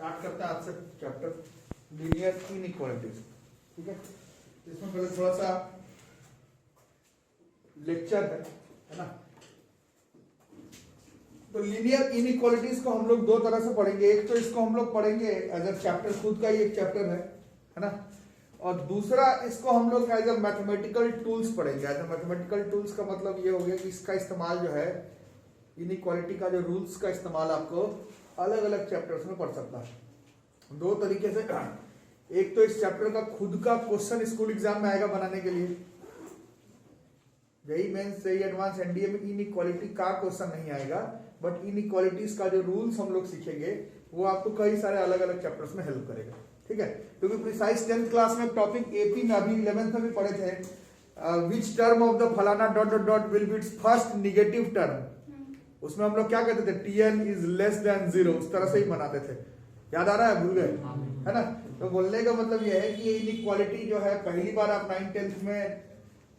Start करते हैं आज से चैप्टर लीनियर इनइक्वालिटीज। ठीक है, इसमें पहले थोड़ा सा लेक्चर है ना। तो लीनियर इनइक्वालिटीज को हम लोग दो तरह से पढ़ेंगे। एक तो इसको हम लोग पढ़ेंगे एज अ चैप्टर, खुद का ही एक चैप्टर है ना। और दूसरा इसको हम लोग एज अ मैथमेटिकल टूल्स पढ़ेंगे। एज अ मैथमेटिकल टूल्स का मतलब ये हो गया कि इसका इस्तेमाल जो है, इनइक्वालिटी का जो रूल्स का इस्तेमाल आपको अलग अलग चैप्टर्स में पढ़ सकता है दो तरीके से। एक तो इस चैप्टर का खुद का क्वेश्चन स्कूल एग्जाम में आएगा बनाने के लिए, JEE mains JEE advance NDA में इनइक्वालिटी का क्वेश्चन नहीं आएगा, बट इनइक्वालिटीज का जो रूल्स हम लोग सीखेंगे वो आपको कई सारे अलग अलग चैप्टर्स में हेल्प करेगा। ठीक है, क्योंकि प्रिसाइज 10th क्लास में टॉपिक एपी में अभी 11th में भी पढ़े थे, विच टर्म ऑफ द फलाना dot dot dot will be it's first negative term. उसमें हम लोग क्या कहते थे, tn इज लेस देन 0, उस तरह से ही बनाते थे। याद आ रहा है, भूल गए है ना। तो बोलने का मतलब यह है कि ये इनइक्वालिटी जो है पहली बार आप 9th-10th में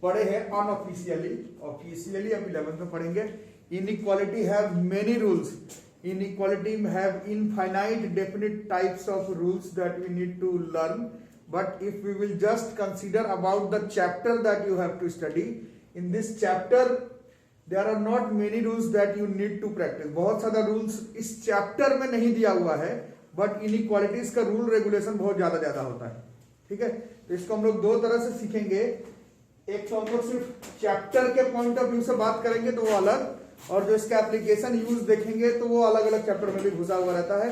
पढ़े हैं अनऑफिशियली, ऑफिशियली अब 11th में पढ़ेंगे। Inequality have many rules, inequality have infinite definite types of rules that we need to learn, but if we will just consider about the chapter that you have to study, in this chapter there are not many rules that you need to practice। बहुत सारा rules इस chapter में नहीं दिया हुआ है, but inequalities का rule regulation बहुत ज्यादा होता है। ठीक है, तो इसको हम लोग दो तरह से सीखेंगे। एक तो हम लोग सिर्फ चैप्टर के पॉइंट ऑफ व्यू से बात करेंगे तो वो अलग, और जो इसका एप्लीकेशन यूज देखेंगे तो वो अलग अलग चैप्टर में भी घुसा हुआ रहता है,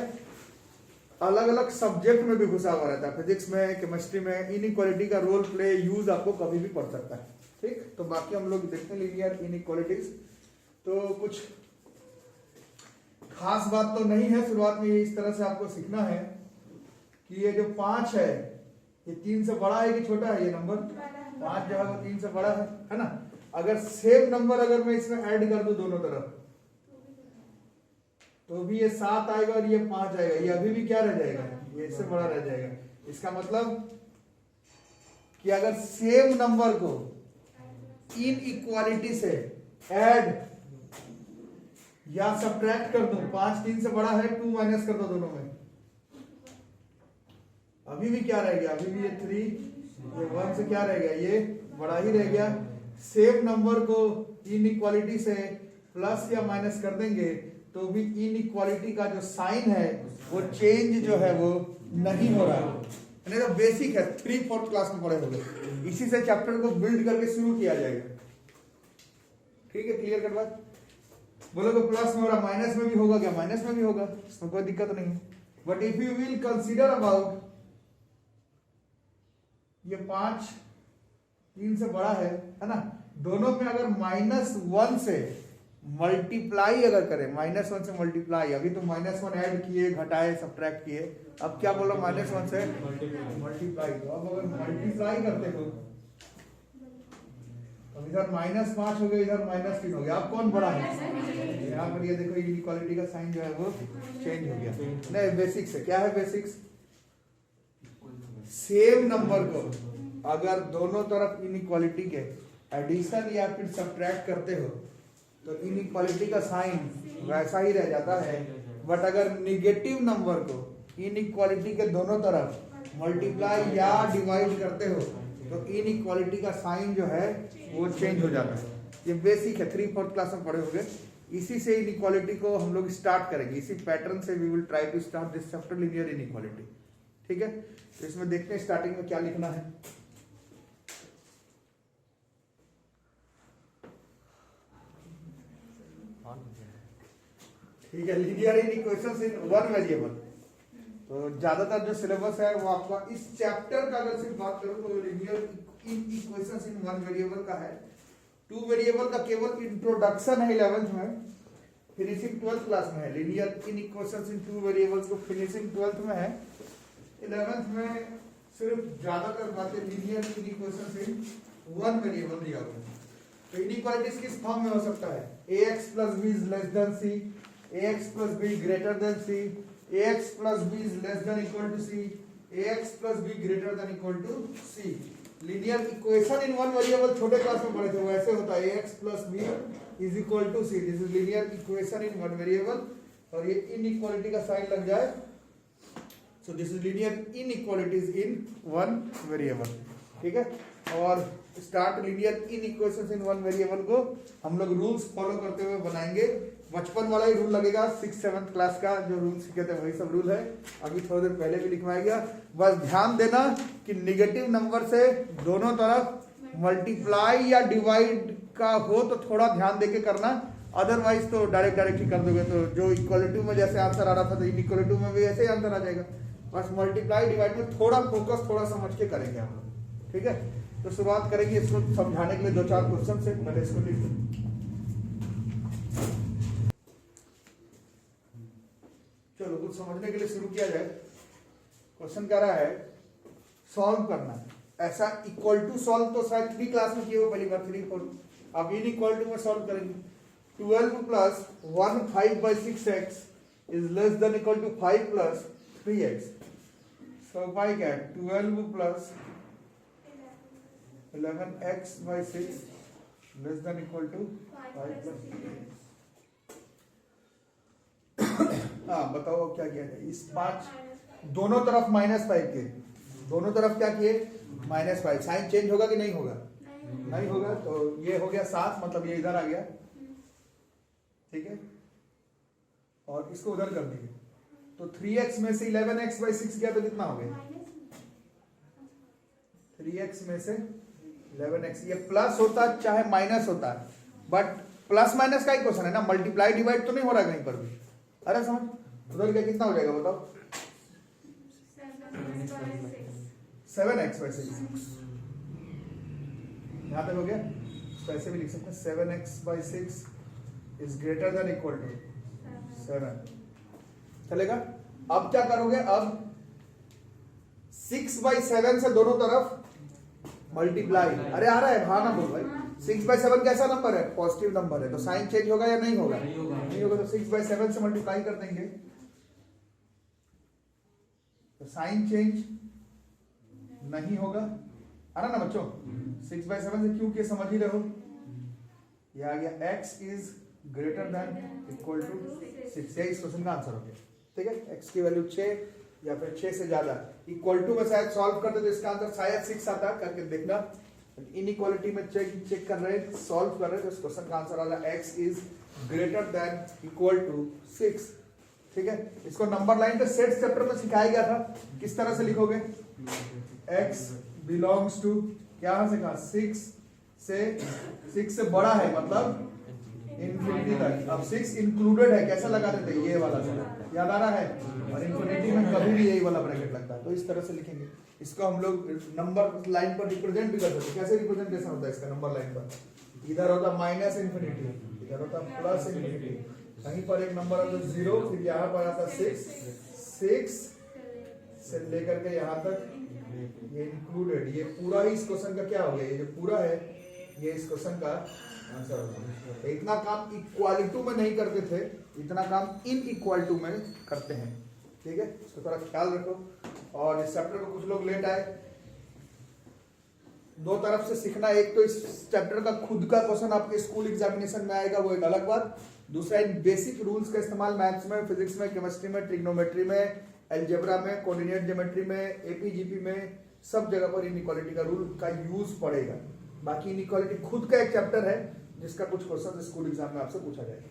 अलग अलग सब्जेक्ट में भी घुसा हुआ रहता है। फिजिक्स में, केमिस्ट्री में इनइक्वालिटी का रोल प्ले यूज आपको कभी भी पड़ सकता है। ठीक, तो बाकी हम लोग देखते हैं लीनियर इनइक्वालिटीज। तो कुछ खास बात तो नहीं है, शुरुआत में इस तरह से आपको सीखना है कि ये जो 5 है ये 3 से बड़ा है कि छोटा है। ये नंबर 5 जो है वो 3 से बड़ा है ना। अगर सेम नंबर अगर मैं इसमें ऐड कर दूं दोनों तरफ, तो भी ये 7 आएगा और ये 5 आएगा, ये अभी भी क्या रह जाएगा, ये इससे बड़ा रह जाएगा। इसका मतलब कि अगर सेम नंबर को इनइक्वालिटी से ऐड या सब्ट्रैक्ट कर दूं, 5 3 से बड़ा है, 2 माइनस कर दो दोनों में, अभी भी क्या रह गया, अभी भी ये 3, ये 1 से क्या रह गया, ये बड़ा ही रह गया। सेम नंबर को इनइक्वालिटी से प्लस या माइनस कर देंगे तो भी इनइक्वालिटी का जो साइन है वो चेंज जो है वो नहीं हो रहा है। तो बेसिक है, 3-4 क्लास में पढ़े होंगे, इसी से चैप्टर को बिल्ड करके शुरू किया जाएगा। ठीक है, क्लियर कर बात। बोलोगे प्लस में हो रहा, माइनस में भी होगा क्या, माइनस में भी होगा, इसमें कोई दिक्कत नहीं है। But if you will consider about ये 5 3 से बड़ा है ना, दोनों में अगर -1 से मल्टीप्लाई अगर करें, -1 से मल्टीप्लाई, अभी तो -1 ऐड किए, घटाए, सब्ट्रैक्ट किए, अब क्या बोलो -1 से मल्टीप्लाई। तो अब अगर मल्टीप्लाई करते हो तो इधर -5 हो गया, इधर -3 हो गया, अब कौन बड़ा है, यहाँ पर ये देखो इनइक्वालिटी का साइन जो है वो चेंज हो गया। नहीं, बेसिक्स है, क्या है बेसिक्स, सेम नंबर को अगर दोनों तरफ इनइक्वालिटी के एडिशन या फिर सब्ट्रैक्ट करते हो तो इनइक्वालिटी का साइन वैसा ही रह जाता है। बट अगर नेगेटिव नंबर को इनइक्वालिटी के दोनों तरफ मल्टीप्लाई या डिवाइड करते हो तो इनइक्वालिटी का साइन जो है वो चेंज हो जाता है। ये बेसिक है, 3-4 क्लास में पढ़े होंगे। इसी से इनइक्वालिटी को हम लोग स्टार्ट करेंगे, इसी पैटर्न से we will try to start this chapter linear inequality. ठीक है, तो इसमें देखते हैं स्टार्टिंग में क्या लिखना है। ठीक है, लीनियर इक्वेशंस इन वन वेरिएबल। तो ज्यादातर जो सिलेबस है वो आपका इस चैप्टर का अगर सिर्फ बात करूं तो लीनियर इक्वेशंस इन वन वेरिएबल का है। 2 वेरिएबल का केवल इंट्रोडक्शन है 11th में, फिनिशिंग 12th क्लास में है। लीनियर इक्वेशंस इन 2 वेरिएबल्स को फिनिशिंग 12th में है। 11th में सिर्फ ज्यादातर बातें लीनियर इक्वेशंस इन वन वेरिएबल दिया हुआ है। तो इनइक्वालिटीज किस फॉर्म में हो सकता है, ax + b is less than c, ax + b greater than c, ax + b is less than equal to c, ax + b greater than equal to c। Linear equation in one variable छोटे class में पढ़े थे, वैसे होता है ax + b is equal to c। This is linear equation in one variable. और ये inequality का साइन लग जाए so this is linear inequalities in one variable, ठीक है। और start linear inequations in one variable को हम लोग रूल्स फॉलो करते हुए बनाएंगे। बचपन वाला ही रूल लगेगा, 6th-7th क्लास का जो रूल सीखे थे वही सब रूल है, अभी थोड़ी देर पहले भी लिखवाया गया। बस ध्यान देना कि निगेटिव नंबर से दोनों तरफ मल्टीप्लाई या डिवाइड का हो तो थोड़ा ध्यान देके करना, अदरवाइज तो डायरेक्ट ही कर दोगे तो जो इक्वलिटी में जैसे आंसर आ रहा था तो इनइक्वलिटी में भी ऐसे ही आंसर आ जाएगा। बस मल्टीप्लाई डिवाइड में थोड़ा फोकस, थोड़ा समझ के करेंगे हम लोग, ठीक है। तो शुरुआत करेंगे इसको समझाने के लिए 2-4 क्वेश्चन से। पहले इसको लिख दो। चलो कुछ समझने के लिए शुरू किया जाए। क्वेश्चन कह रहा है सॉल्व करना। ऐसा इक्वल टू सॉल्व तो शायद 3 क्लास में किए हो पहली बार, 3-4। अब इन इक्वल टू में सॉल्व करेंगे। 12 plus 1 5/6x is less than equal to 5 plus 3x। So उपाय क्या है? 12 प्लस 11x/6 less than equal to 5 plus 3x। हाँ बताओ क्या किया जाए? इस 5 दोनों तरफ -5 के, दोनों तरफ क्या किए? -5। साइन चेंज होगा कि नहीं होगा? नहीं होगा। तो ये हो गया 7, मतलब ये इधर आ गया, ठीक है। और इसको उधर कर दिए तो 3x में से 11x/6 गया तो कितना हो गया? 3x में से 11x। ये प्लस होता चाहे माइनस होता, बट प्लस माइनस का ही क्वेश्चन है ना, मल्टीप्लाई डिवाइड तो नहीं हो रहा कहीं पर भी। अरे समझ, उधर क्या कितना हो जाएगा बताओ? 7x/6। यहां तक हो गया। तो ऐसे भी लिख सकते हैं 7x/6 is greater than equal to 7। चलेगा। अब क्या करोगे? अब 6/7 से दोनों तरफ मल्टीप्लाई। अरे आ रहा है, हाँ ना बोल भाई। 6/7 कैसा नंबर है? पॉजिटिव नंबर है, तो साइन चेंज होगा या नहीं होगा? नहीं होगा। तो 6/7 से मल्टीप्लाई कर देंगे तो साइन चेंज नहीं होगा। आ रहा ना बच्चों? 6/7 से क्यों के समझ ही रहो। ये आ गया x is greater than equal to 6। यही इस क्वेश्चन का आंसर हो गया, ठीक है। x की वैल्यू 6 या फिर 6 से ज्यादा। इक्वल टू में शायद सॉल्व करते तो इसका आंसर शायद 6 आता, करके देखना। इनइक्वालिटी में चेक कर रहे हैं, सॉल्व कर रहे हैं, तो इस क्वेश्चन का आंसर आ रहा है x is greater than equal to 6, ठीक है। इसको नंबर लाइन पे सेट चैप्टर में सिखाया गया था, किस तरह से लिखोगे? x बिलोंग्स टू, क्या से कहा? 6 से बड़ा है मतलब इन्फिनिटी तक। अब 6 इंक्लूडेड है, कैसा लगा देते? ये वाला से, याद आ रहा है? और इन्फिनिटी में कभी भी यही वाला ब्रैकेट लगता है, तो इस तरह से लिखेंगे। इसको हम लोग नंबर लाइन पर रिप्रेजेंट भी कर सकते हैं। कैसे रिप्रेजेंटेशन होता है इसका नंबर लाइन पर? इधर होता -इन्फिनिटी, इधर होता +इन्फिनिटी, कहीं पर एक नंबर आता 0, फिर यहाँ पर आता 6 से लेकर के यहाँ तक ये इंक्लूडेड। ये पूरा ही इस क्वेश्चन का क्या हो गया? ये जो पूरा है ये इस क्वेश्चन का आंसर हो गया। तो इतना काम इक्वालिटी में नहीं करते थे, इतना काम इनइक्वालिटी में करते हैं, ठीक है। इसको थोड़ा ख्याल रखो। और इस चैप्टर को कुछ लोग लेट आए, 2 तरफ से सीखना। एक तो इस चैप्टर का खुद का क्वेश्चन आपके स्कूल एग्जामिनेशन में आएगा, वो एक अलग बात। दूसरा इन बेसिक रूल्स का इस्तेमाल मैथ्स में, फिजिक्स में, केमिस्ट्री में, ट्रिग्नोमेट्री में, अलजेब्रा में, कोऑर्डिनेट ज्योमेट्री में, एपीजीपी में, सब जगह पर इनइक्वालिटी का रूल का यूज पड़ेगा। बाकी इनइक्वालिटी खुद का एक चैप्टर है जिसका कुछ क्वेश्चन स्कूल एग्जाम में आपसे पूछा जाएगा,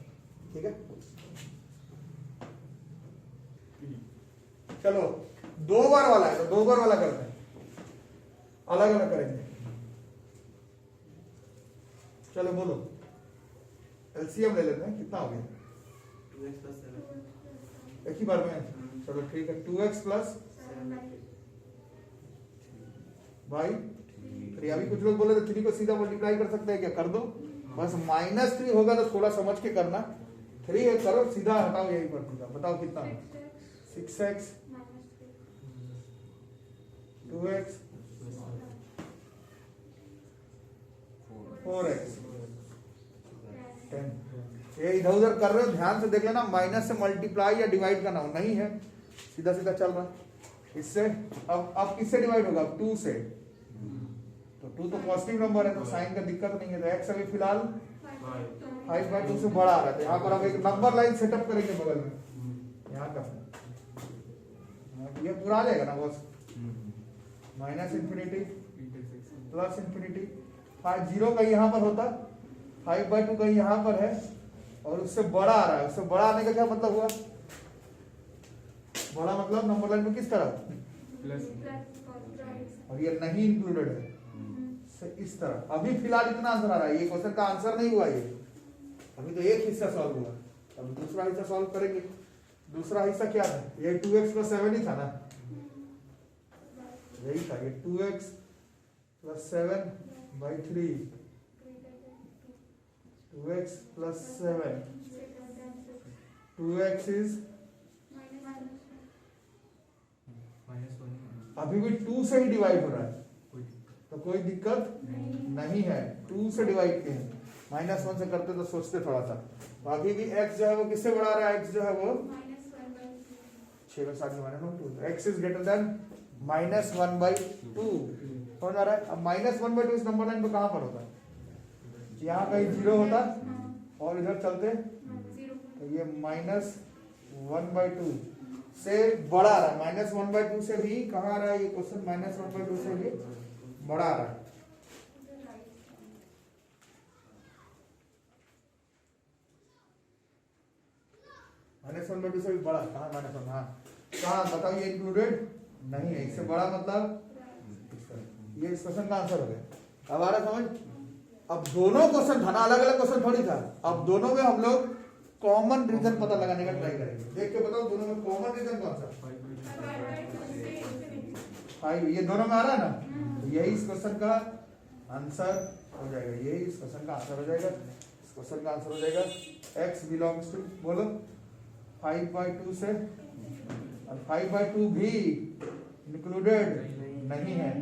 ठीक है। चलो 2 बार वाला है तो 2 बार वाला करते हैं, अलग अलग करेंगे। चलो बोलो, एलसीएम ले लेते हैं। कितना हो गया? 2x + 7 एक ही बार में। चलो ठीक है, 2x + 3। अभी कुछ लोग बोले तो 3 को सीधा मल्टीप्लाई कर सकते हैं क्या? कर दो। बस -3 होगा तो थोड़ा समझ के करना। 3 है, करो सीधा, हटाओ यही पर सीधा। बताओ कितना? 6x 2x 4x 10। ये इधर उधर कर रहे हो, ध्यान से देख लेना। माइनस से मल्टीप्लाई या डिवाइड करना हो, नहीं है, सीधा सीधा चल रहा। इससे अब किससे डिवाइड होगा? 2 से। तो 2 तो पॉजिटिव नंबर है तो साइन का दिक्कत नहीं है। तो x अभी फिलहाल 5/2 से बड़ा आ रहा है। यहाँ पर अब एक नंबर लाइन सेटअप करेंगे बगल में, यहाँ का ये पूरा आ जाएगा ना boss, minus infinity plus infinity, 0 कहीं यहाँ पर होता, 5/2 कहीं यहाँ पर है और उससे बड़ा आ रहा है। उससे बड़ा आने का क्या मतलब हुआ? बड़ा मतलब नंबर लाइन में किस तरह, और ये नहीं इंक्लूडेड है से इस तरह। अभी फिलहाल इतना आंसर आ रहा है, ये क्वेश्चन का आंसर नहीं हुआ, ये अभी तो एक हिस्सा सॉल्व हुआ, अब दूसरा हिस्सा सॉल्व करेंगे। दूसरा हिस्सा क्या था? ये 2x + 7 ही था ना, यही था, ये 2x + 7/3, 2x + 7, 2x इज अभी भी 2 से ही डिवाइड हो रहा है, तो कोई दिक्कत नहीं है। 2 से डिवाइड किए हैं, -1 से करते तो सोचते थोड़ा सा। तो अभी भी x जो है वो किससे बड़ा आ रहा है? x जो है वो 6 में 7 -1, x इज ग्रेटर देन -1/2, समझ आ रहा है? अब -1/2 इस नंबर लाइन पे कहां पर होता है? यहाँ कहीं 0 होता और इधर चलते तो ये -1/2 से बड़ा आ रहा है। -1/2 से भी कहाँ आ रहा है ये क्वेश्चन? -1/2 से भी बड़ा आ रहा है। -1/2 से भी बड़ा कहाँ? -1, हाँ कहाँ बताओ? ये इंक्लूडेड नहीं है, इससे बड़ा मतलब ये इस क्वेश्चन का आंसर हो गया। अब आ रहा समझ? अब दोनों क्वेश्चन था ना, अलग अलग क्वेश्चन थोड़ी था। अब दोनों में हम लोग कॉमन रीजन पता लगाने का ट्राई करेंगे। देख के बताओ दोनों में कॉमन रीजन कौन सा? 5। ये दोनों में आ रहा है ना, तो यही इस क्वेश्चन का आंसर हो जाएगा। यही इस क्वेश्चन का आंसर हो जाएगा। इस क्वेश्चन का आंसर हो जाएगा x बिलोंग्स टू, बोलो 5/2 से, और 5/2 भी इंक्लूडेड नहीं है,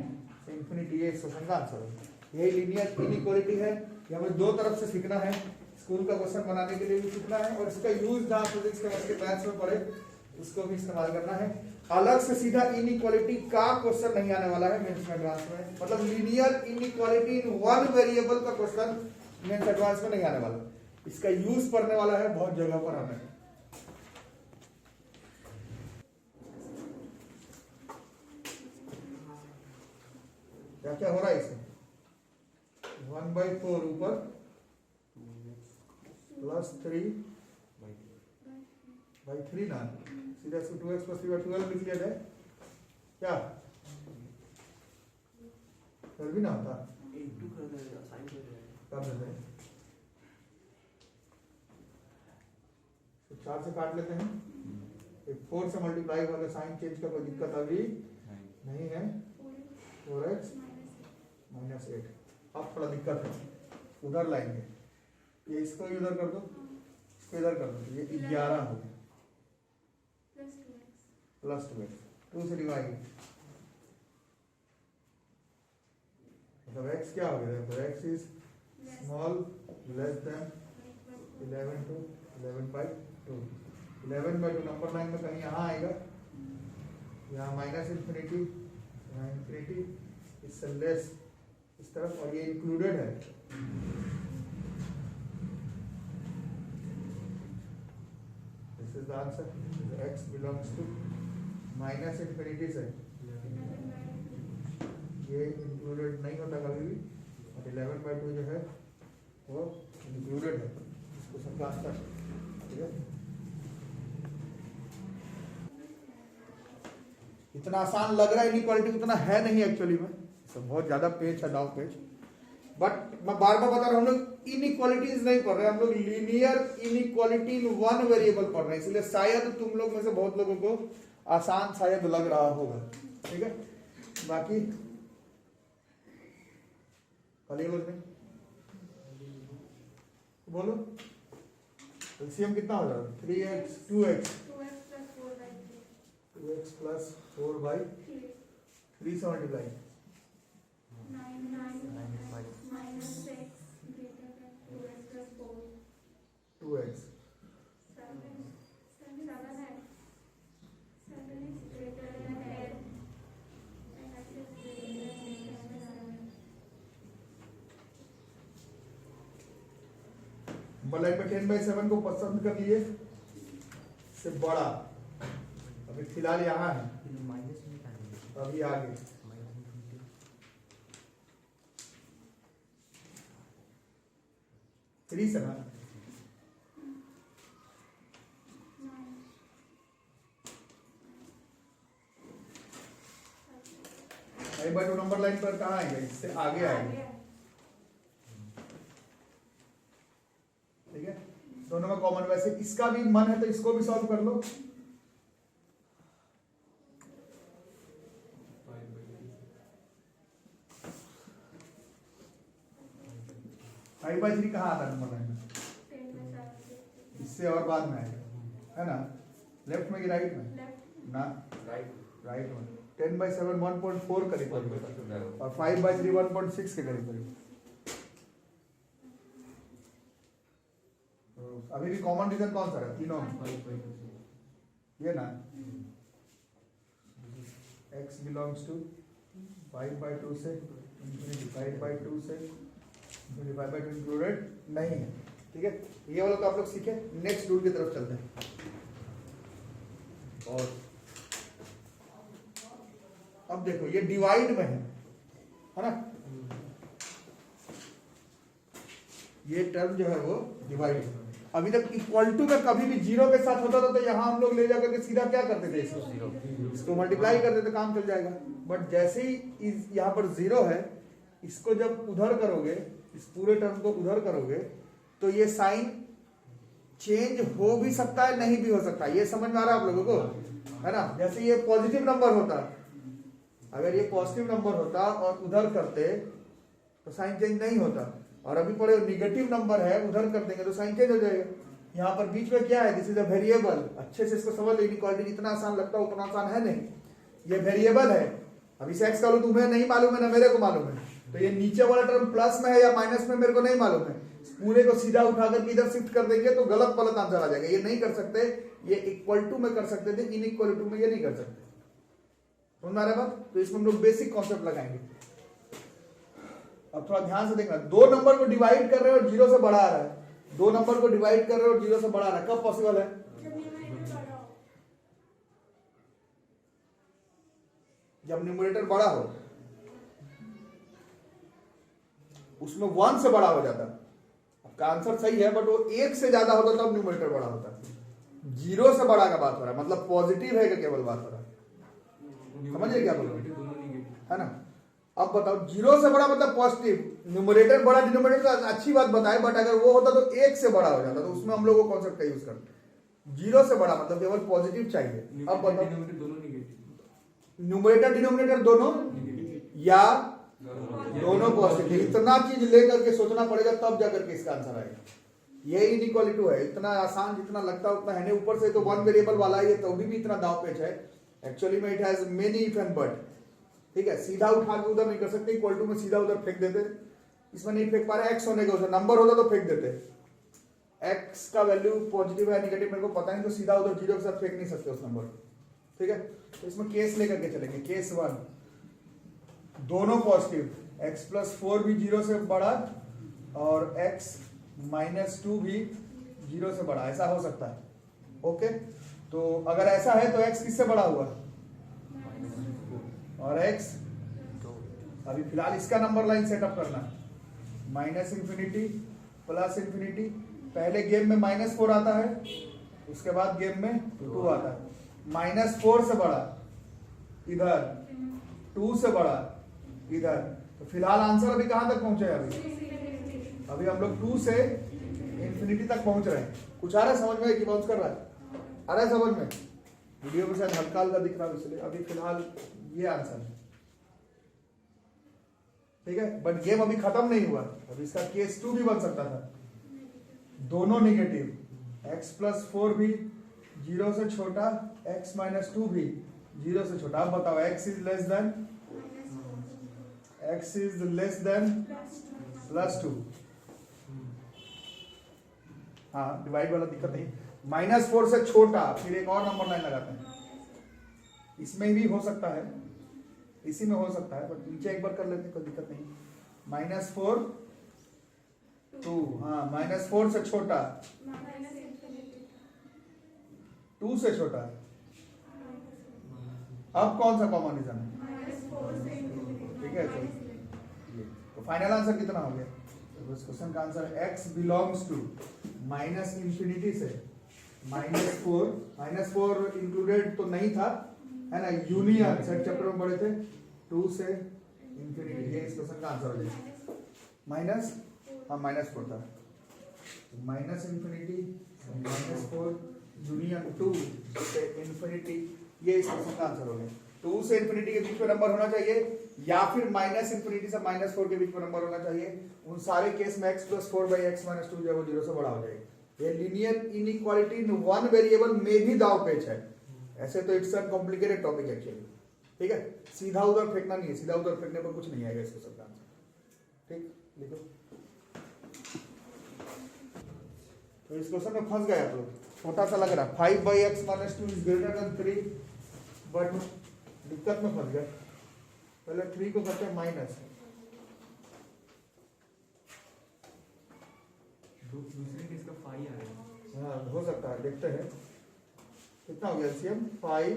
इंफिनिटी। ये इस क्वेश्चन का आंसर है। यही लीनियर इनइक्वालिटी है। ये हमें दो तरफ से सीखना है, स्कूल का क्वेश्चन बनाने के लिए भी सीखना है, और इसका यूज जहाँ फिजिक्स के मैथ्स में पढ़े उसको भी इस्तेमाल करना है। अलग से सीधा इनइक्वालिटी का क्वेश्चन नहीं आने वाला है मेंस एडवांस में, मतलब linear inequality in one variable का क्वेश्चन मेंस एडवांस में नहीं आने वाला। इसका यूज पढ़ने वाला है बहुत जगह पर हमें। क्या क्या हो रहा है इसमें? 1/4 ऊपर +3/3 ना, सीधा इसको 2x + 3/12 लिख लिया जाए क्या? फिर भी ना होता, कर देते हैं। तो 4 से काट लेते हैं, 4 से मल्टीप्लाई वाला साइन चेंज का कोई दिक्कत अभी नहीं है। 4x -8। अब थोड़ा दिक्कत है, उधर लाएंगे, ये इसको इधर कर दो, इसको इधर कर दो, ये 11 हो गया +2x, 2 से डिवाइड, मतलब x क्या हो गया? तो x is small less than 11/2। 11/2 number line में कहीं यहाँ आएगा, यहाँ -इन्फिनिटी, यहाँ इन्फिनिटी, इससे लेस इस तरफ, और ये इंक्लूडेड है। This is the answer. x belongs to -minus infinity से, ये इंक्लूडेड नहीं होता कभी भी, और 11/2 जो है वो इंक्लूडेड है। इसको सबका आंसर, ठीक है? इतना आसान लग रहा है इनइक्वालिटी, उतना है नहीं एक्चुअली में, तो बहुत ज्यादा पेज है, डाउन पेज। बट मैं बार बार बता रहा हूँ, हम लोग इनइक्वालिटीज नहीं पढ़ रहे, हम लोग linear inequality in one variable पढ़ रहे हैं, इसलिए शायद तुम लोग में से बहुत लोगों को आसान शायद लग रहा होगा, ठीक है? बाकी बोलो एलसीएम कितना हो जाएगा? 3x 2x 2x + 4/3 से मल्टीप्लाई 2x नंबर लाइन में 10/7 को पसंद कर लिए से बड़ा, अभी फिलहाल यहाँ है, माइनस में क्या है? अभी आगे माइनस थ्री से ना, five by two number line पर कहाँ आएगा, इससे आगे आएगा। ठीक है, दोनों में कॉमन, वैसे इसका भी मन है तो इसको भी सॉल्व कर लो। 5/3 कहाँ आता है नंबर लाइन में, इससे और बाद में आएगा, है ना, लेफ्ट में कि राइट में, ना राइट में। 10/7 1.4 करीब और 5/3 1.6 के करीब करीब। अभी भी कॉमन रीजन कौन सा है, तीनों ये ना, x बिलोंग्स टू 5/2 से 5/2 से 5/2 इंक्लूडेड नहीं है। ठीक है, ये वाला तो आप लोग सीखे। नेक्स्ट रूल की तरफ चलते हैं। और अब देखो ये डिवाइड में है ना, ये टर्म जो है वो डिवाइड है। अभी तक इक्वल टू में कभी भी जीरो के साथ होता था तो यहां हम लोग ले जाकर के सीधा क्या करते थे, इसको मल्टीप्लाई करते थे, काम चल जाएगा। बट जैसे ही यहाँ पर जीरो है, इसको जब उधर करोगे, इस पूरे टर्म को उधर करोगे तो ये साइन चेंज हो भी सकता है, नहीं भी हो सकता है। ये समझ में आ रहा है आप लोगों को, है ना। जैसे ये पॉजिटिव नंबर होता, अगर ये पॉजिटिव नंबर होता और उधर करते तो साइन चेंज नहीं होता, और अभी पढ़े निगेटिव नंबर है उधर कर देंगे तो साइन चेंज हो जाएगा। यहाँ पर बीच में क्या है, दिस इज अ वेरिएबल। अच्छे से इसको समझ लो, इनइक्वालिटी जितना आसान लगता है उतना आसान है नहीं। ये वेरिएबल है, अभी से एक्स का लो तुम्हें नहीं मालूम है ना मेरे को मालूम है, तो ये नीचे वाला टर्म प्लस में है या माइनस में मेरे को नहीं मालूम है। पूरे को सीधा उठाकर इधर शिफ्ट कर देंगे तो गलत गलत आंसर आ जाएगा। ये नहीं कर सकते, ये इक्वल टू में कर सकते थे, इनइक्वल टू में ये नहीं कर सकते। समझ में आ रहा है बात। तो इसमें हम लोग बेसिक कॉन्सेप्ट लगाएंगे। अब थोड़ा ध्यान से देखना, दो नंबर को डिवाइड कर रहे हो और जीरो से बड़ा आ रहा है, दो नंबर को डिवाइड कर रहे हो और जीरो से बड़ा आ रहा है, कब पॉसिबल है, जब न्यूमरेटर बड़ा हो, उसमें 1 से बड़ा हो जाता। आपका आंसर सही है, बट वो 1 से ज्यादा होता तब न्यूमरेटर बड़ा होता। जीरो से बड़ा का बात हो रहा है, मतलब पॉजिटिव है कि केवल बात हो रहा है, समझिए क्या बोल रहे है ना। अब बताओ, जीरो से बड़ा मतलब पॉजिटिव, न्यूमरेटर बड़ा डिनोमिनेटर तो अच्छी बात बताए, बट अगर वो होता तो 1 से बड़ा हो जाता, तो उसमें हम लोग को कॉन्सेप्ट का यूज करते। जीरो से बड़ा मतलब केवल पॉजिटिव चाहिए। अब बताओ, न्यूमरेटर डिनोमिनेटर दोनों या दोनों पॉजिटिव, इतना चीज लेकर के सोचना पड़ेगा तब जाकर के इसका आंसर आएगा। ये इनइक्वालिटी है, इतना आसान जितना लगता है उतना है नहीं। ऊपर से तो वन वेरिएबल वाला है, तो भी इतना दाव पेच है। एक्चुअली में it has many if and but. ठीक है, सीधा उठा के उधर नहीं कर सकते, इक्वल टू में सीधा उधर फेंक देते, इसमें नहीं फेंक पा रहे, एक्स होने का उधर नंबर होता तो फेंक देते। एक्स का वैल्यू पॉजिटिव है निगेटिव मेरे को पता नहीं, तो सीधा उधर जीरो के साथ फेंक नहीं सकते उस नंबर। ठीक है, तो इसमें केस लेकर के चलेंगे। केस 1, दोनों पॉजिटिव, x+4 भी जीरो से बड़ा और x-2 भी जीरो से बड़ा, ऐसा हो सकता है। ओके, तो अगर ऐसा है तो x किससे बड़ा हुआ और x, अभी फिलहाल इसका नंबर लाइन सेटअप करना, -∞, +∞। पहले गेम में -4 आता है, उसके बाद गेम में 2 आता है। -4 से बड़ा इधर, 2 से बड़ा इधर, तो फिलहाल आंसर अभी कहां तक पहुंचे हैं, अभी हम लोग 2 से इंफिनिटी तक पहुंच रहे हैं। कुछ आ रहा है समझ में कि बाउंस कर रहा है, आ रहा है समझ में। वीडियो में शायद हल्का हल्का दिख रहा है, इसलिए अभी फिलहाल ये आंसर है। ठीक है, बट गेम अभी खत्म नहीं हुआ, अभी इसका केस 2 भी बन सकता था। दोनों नेगेटिव, x+4 भी जीरो से छोटा, x-2 भी जीरो से छोटा। अब बताओ, x इज लेस देन +2। हाँ, डिवाइड वाला दिक्कत नहीं। -4 से छोटा, फिर एक और नंबर लाइन लगाते हैं, इसमें भी हो सकता है, इसी में हो सकता है, बट नीचे एक बार कर लेते हैं, कोई दिक्कत नहीं। -4 2, हाँ, -4 से छोटा, 2 से छोटा, अब कौन सा कॉमन रीजन है? ठीक है, तो फाइनल आंसर कितना हो गया? तो इस क्वेश्चन का answer x belongs to minus infinity से -4 इंक्लूडेड तो नहीं था, है ना, यूनियन सेट चैप्टर में पढ़े थे, 2 से इंफिनिटी, ये इस क्वेश्चन का आंसर हो जाएगा। -4 था, माइनस इंफिनिटी -4 यूनियन 2 से इंफिनिटी, ये इस क्वेश्चन का आंसर हो गया। 2 से इंफिनिटी के बीच में नंबर होना चाहिए या फिर माइनस इंफिनिटी से -4 के बीच में नंबर होना चाहिए। उन सारे केस में x + 4/x - 2 जो 0 से बड़ा हो जाएगा। ये linear inequality in one variable में भी दाव पेच है, ऐसे तो it's a complicated topic actually. ठीक है, सीधा उधर फेंकना नहीं है, सीधा उधर फेंकने पर कुछ नहीं आएगा इसको सब आंसर। ठीक, लिखो। तो इस क्वेश्चन में फंस गए आप लोग, छोटा सा लग रहा है, 5/x - 2 is greater then 3, but दिक्कत में फंस गए। पहले 3 को करते हैं माइनस, दूसरे केस का 5 आ गया। हाँ हो सकता है, देखते हैं कितना हो गया एलसीएम। 5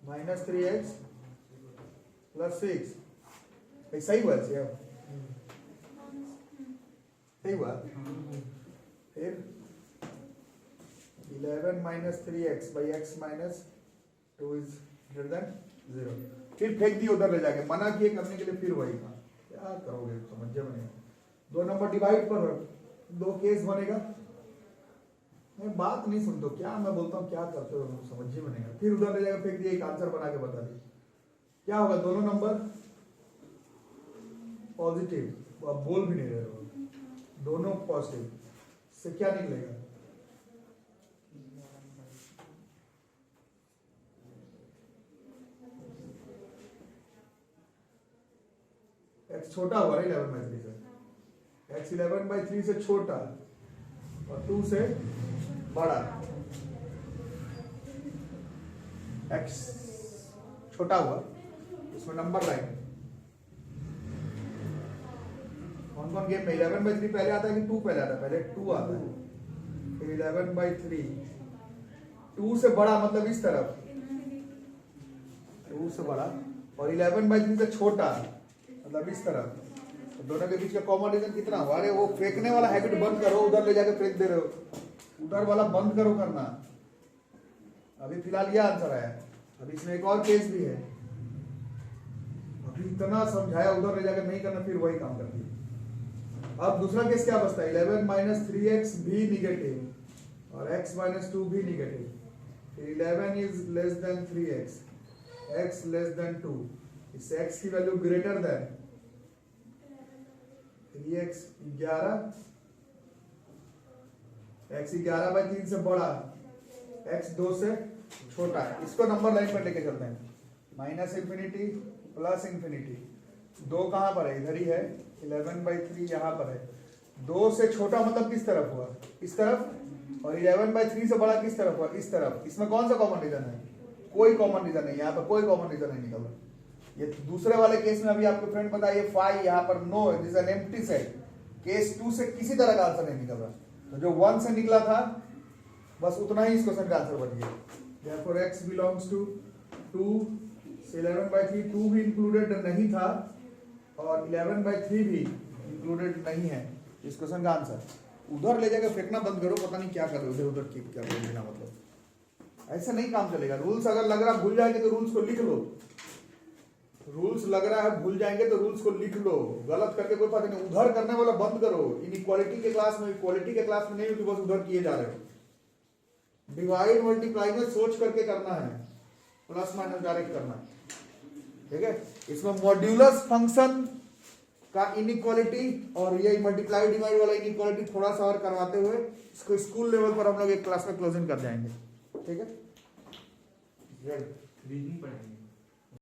- 3x + 6, सही हुआ एलसीएम, सही हुआ। फिर 11 - 3x/x - 2 इज ग्रेटर देन 0, फिर फेंक दिए उधर ले जाके, मना किए करने के लिए, फिर वही था। क्या करोगे, समझ में 2 नंबर डिवाइड पर 2 केस बनेगा। मैं बात नहीं सुनते, क्या मैं बोलता हूँ क्या करते हो, समझ में नहीं। फिर उधर ले जाकर फेंक दिए, एक आंसर बना के बता दिए, क्या होगा? दोनों नंबर पॉजिटिव, आप बोल भी नहीं रहे हो, दोनों पॉजिटिव से क्या निकलेगा? x छोटा हुआ 11/3 से, x 11/3 से छोटा और 2 से बड़ा, x छोटा हुआ, इसमें नंबर लाइन कौन कौन गेम में 11/3 पहले आता है कि 2 पहले आता है? पहले 2 आता है, फिर 11/3, 2 से बड़ा मतलब इस तरफ, 2 से बड़ा, और 11/3 से छोटा मतलब इस तरफ। तो दोनों के बीच का कॉमन रीजन कितना हुआ? अरे वो फेंकने वाला हैबिट बंद करो, उधर ले जाके फेंक दे रहे हो, उधर वाला बंद करो करना। अभी फिलहाल यह आंसर आया, अभी इसमें एक और केस भी है, अभी इतना समझाया, उधर ले जाकर नहीं करना, फिर वही काम करती है। अब दूसरा केस क्या बचता है? 11 - 3x भी निगेटिव और x - 2 भी negative. 11 is less then 3x, x less than 2, इससे x की value greater than 3x 11, x 11/3 से बड़ा, x 2 से छोटा है। इसको नंबर लाइन पर लेके चलते हैं, -इंफिनिटी +इंफिनिटी। 2 कहां पर है? इधर ही है, 11/3 यहां पर है। 2 से छोटा मतलब किस तरफ हुआ? इस तरफ, और 11/3 से बड़ा किस तरफ हुआ? इस तरफ। इसमें कौन सा कॉमन रीजन है? कोई कॉमन रीजन नहीं, यहाँ पर कोई कॉमन रीजन नहीं निकल रहा। ये दूसरे वाले केस में अभी आपके फ्रेंड बताइए 5, यहाँ पर no, this an empty set. Case 2 से किसी तरह का आंसर नहीं निकल रहा, तो जो 1 से निकला था बस उतना ही इस क्वेश्चन का आंसर बच गया। Therefore x belongs to 2 से 11/3, 2 भी इंक्लूडेड नहीं था और 11/3 भी इंक्लूडेड नहीं है। इस क्वेश्चन का आंसर उधर ले जाकर फेंकना बंद करो, पता नहीं क्या कर रहे हो, इधर उधर कीप कर रहे हो, बिना मतलब ऐसे नहीं काम चलेगा। रूल्स अगर लग रहा भूल जाएंगे तो रूल्स को लिख लो, रूल्स लग रहा है भूल जाएंगे तो रूल्स को लिख लो, गलत करके कोई पता नहीं, उधर करने वाला बंद करो। इनइक्वालिटी के क्लास में, इक्वालिटी के क्लास में नहीं हो कि बस उधर किए जा रहे हो। डिवाइड मल्टीप्लाई में सोच करके करना है, प्लस माइनस डायरेक्ट करना है, ठीक है। इसमें मॉड्यूलस फंक्शन का इनइक्वालिटी और ये मल्टीप्लाई डिवाइड वाला इनइक्वालिटी थोड़ा सा और करवाते हुए इसको स्कूल लेवल पर हम लोग एक क्लास में क्लोजिंग कर जाएंगे, ठीक है। रीजनिंग पढ़ाएंगे।